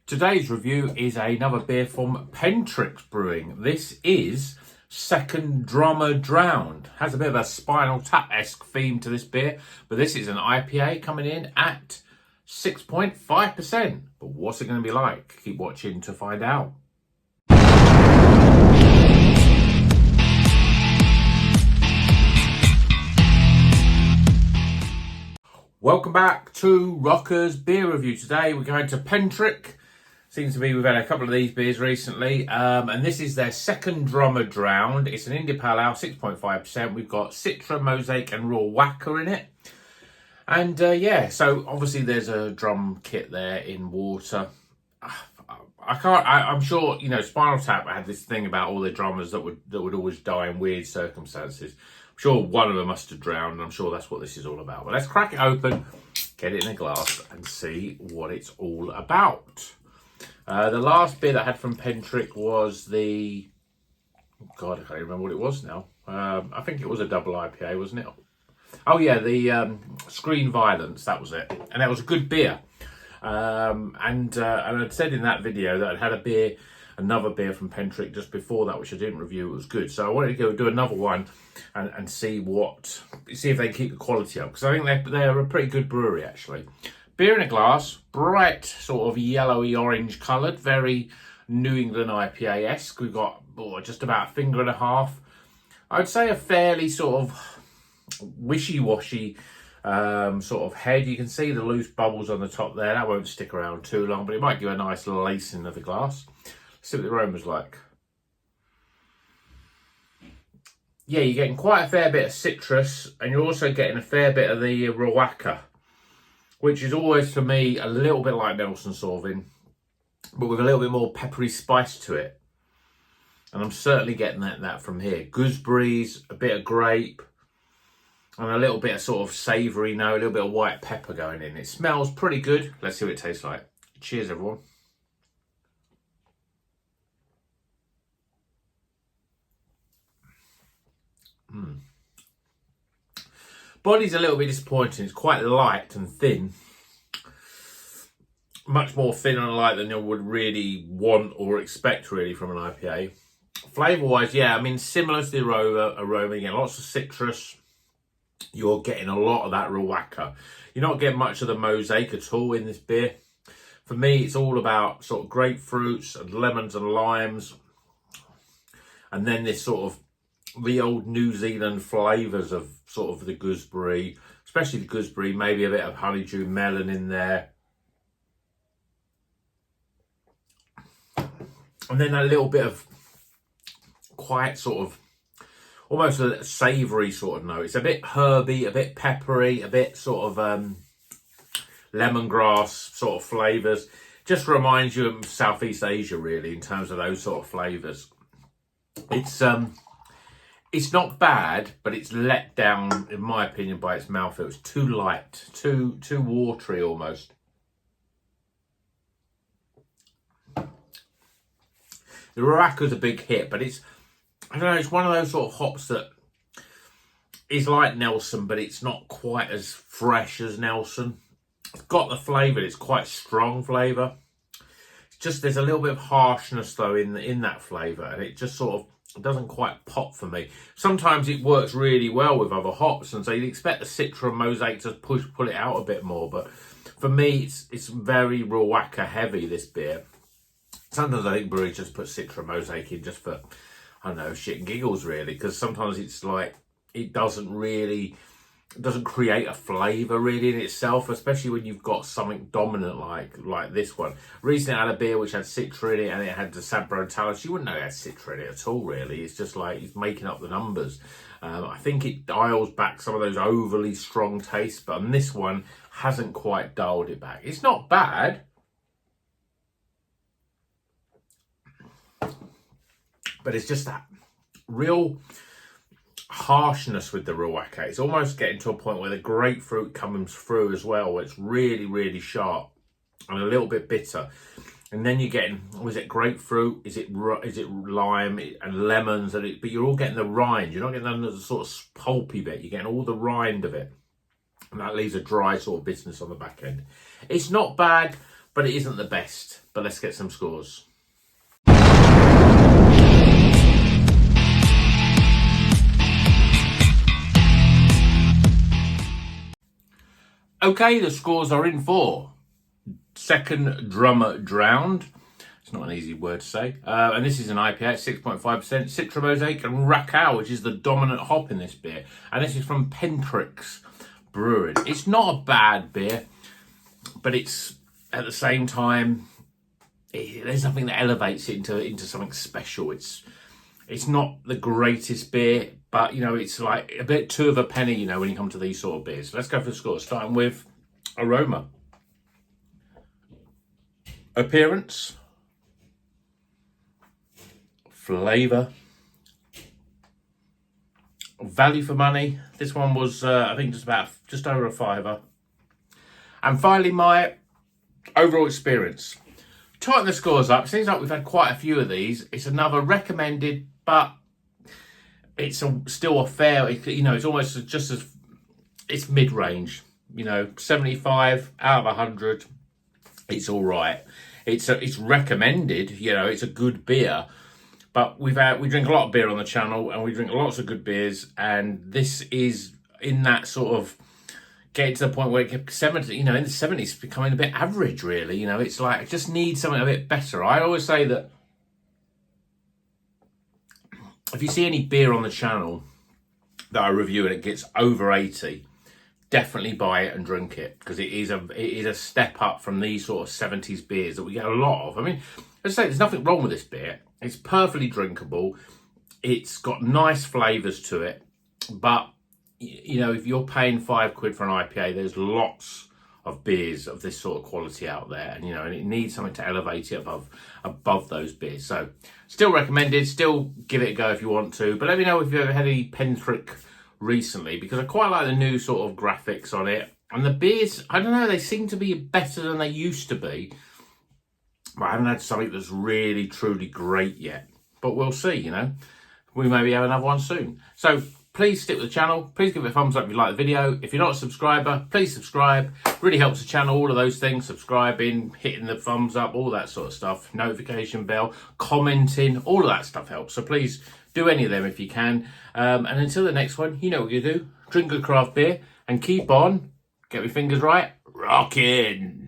Today's review is another beer from Pentrich Brewing. This is Second Drummer Drowned. Has a bit of a Spinal Tap-esque theme to this beer, but this is an IPA coming in at 6.5%. But what's it going to be like? Keep watching to find out. Welcome back to Rocker's Beer Review. Today we're going to Pentrich. Seems to be we've had a couple of these beers recently, and this is their Second Drummer Drowned. It's an India Pale Ale, 6.5%. We've got Citra, Mosaic, and Raw Whacker in it. And yeah, so obviously there's a drum kit there in water. I'm sure, you know, Spinal Tap had this thing about all the drummers that would always die in weird circumstances. I'm sure one of them must have drowned, and I'm sure that's what this is all about. But let's crack it open, get it in a glass, and see what it's all about. The last beer that I had from Pentrich was the... God, I can't remember what it was now. I think it was a double IPA, wasn't it? Oh yeah, the Screen Violence, that was it. And that was a good beer. And I'd said in that video that I'd had another beer from Pentrich just before that, which I didn't review. It was good. So I wanted to go do another one and see if they keep the quality up. Because I think they're a pretty good brewery, actually. Beer in a glass, bright, sort of yellowy orange coloured, very New England IPA-esque. We've got just about a finger and a half. I'd say a fairly sort of wishy-washy sort of head. You can see the loose bubbles on the top there. That won't stick around too long, but it might give a nice lacing of the glass. Let's see what the aroma's like. Yeah, you're getting quite a fair bit of citrus, and you're also getting a fair bit of the Raw Whacker, which is always, for me, a little bit like Nelson Sauvin, but with a little bit more peppery spice to it. And I'm certainly getting that from here. Gooseberries, a bit of grape, and a little bit of sort of savoury note, a little bit of white pepper going in. It smells pretty good. Let's see what it tastes like. Cheers, everyone. Body's a little bit disappointing. It's quite light and thin. Much more thin and light than you would really want or expect really from an IPA. Flavour-wise, yeah, I mean, similar to the aroma, again, lots of citrus. You're getting a lot of that Raw Whacker. You're not getting much of the Mosaic at all in this beer. For me, it's all about sort of grapefruits and lemons and limes. And then this sort of the old New Zealand flavours of sort of the gooseberry, especially the gooseberry, maybe a bit of honeydew melon in there. And then a little bit of quite sort of almost a savoury sort of note. It's a bit herby, a bit peppery, a bit sort of lemongrass sort of flavours. Just reminds you of Southeast Asia really in terms of those sort of flavours. It's not bad, but it's let down, in my opinion, by its mouthfeel. It's too light, too watery almost. The Raw Whacker's a big hit, but it's, I don't know, it's one of those sort of hops that is like Nelson, but it's not quite as fresh as Nelson. It's got the flavour, it's quite strong flavour. It's just, there's a little bit of harshness though in that flavour, and it just sort of doesn't quite pop for me. Sometimes it works really well with other hops, and so you'd expect the Citra and Mosaic to pull it out a bit more, but for me it's very Raw Whacker heavy, this beer. Sometimes I think breweries just put Citra Mosaic in just for, I don't know, shit and giggles really, because sometimes it's like, it doesn't create a flavour really in itself, especially when you've got something dominant like this one. Recently I had a beer which had Citra in it, and it had the Sabro Talus. You wouldn't know it had Citra in it at all really. It's just like, it's making up the numbers. I think it dials back some of those overly strong tastes, but on this one, hasn't quite dialed it back. It's not bad, but it's just that real harshness with the Raw Whacker. It's almost getting to a point where the grapefruit comes through as well. It's really, really sharp and a little bit bitter. And then you're getting, was it grapefruit? Is it lime and lemons? But you're all getting the rind. You're not getting the sort of pulpy bit. You're getting all the rind of it. And that leaves a dry sort of bitterness on the back end. It's not bad, but it isn't the best. But let's get some scores. Okay, the scores are in for Second Drummer Drowned. It's not an easy word to say. And this is an IPA at 6.5%, Citra Mosaic and Raquel, which is the dominant hop in this beer. And this is from Pentrich Brewing. It's not a bad beer, but it's, at the same time, there's nothing that elevates it into something special. It's not the greatest beer, but, you know, it's like a bit two of a penny, you know, when you come to these sort of beers. So let's go for the scores, starting with aroma. Appearance. Flavour. Value for money. This one was, I think, just over a £5. And finally, my overall experience. Tighten the scores up. Seems like we've had quite a few of these. It's another recommended, but it's still a fair, you know, it's almost just as, it's mid-range, you know, 75 out of 100. It's all right. It's recommended, you know, it's a good beer. But we drink a lot of beer on the channel, and we drink lots of good beers, and this is in that sort of getting to the point where it gets 70, you know, in the 70s, becoming a bit average, really. You know, it's like, it just needs something a bit better. I always say that if you see any beer on the channel that I review and it gets over 80, definitely buy it and drink it, because it is a step up from these sort of 70s beers that we get a lot of. I mean, let's say there's nothing wrong with this beer. It's perfectly drinkable. It's got nice flavours to it. But, you know, if you're paying £5 for an IPA, there's lots of beers of this sort of quality out there. And, you know, and it needs something to elevate it above those beers. So, still recommended. Still give it a go if you want to. But let me know if you've ever had any Pentrich recently, because I quite like the new sort of graphics on it. And the beers, I don't know, they seem to be better than they used to be. But I haven't had something that's really, truly great yet. But we'll see, you know. We maybe have another one soon. So please stick with the channel. Please give it a thumbs up if you like the video. If you're not a subscriber, please subscribe. Really helps the channel, all of those things. Subscribing, hitting the thumbs up, all that sort of stuff. Notification bell, commenting, all of that stuff helps. So please do any of them if you can. And until the next one, you know what you do. Drink good craft beer and keep on, get my fingers right, rocking.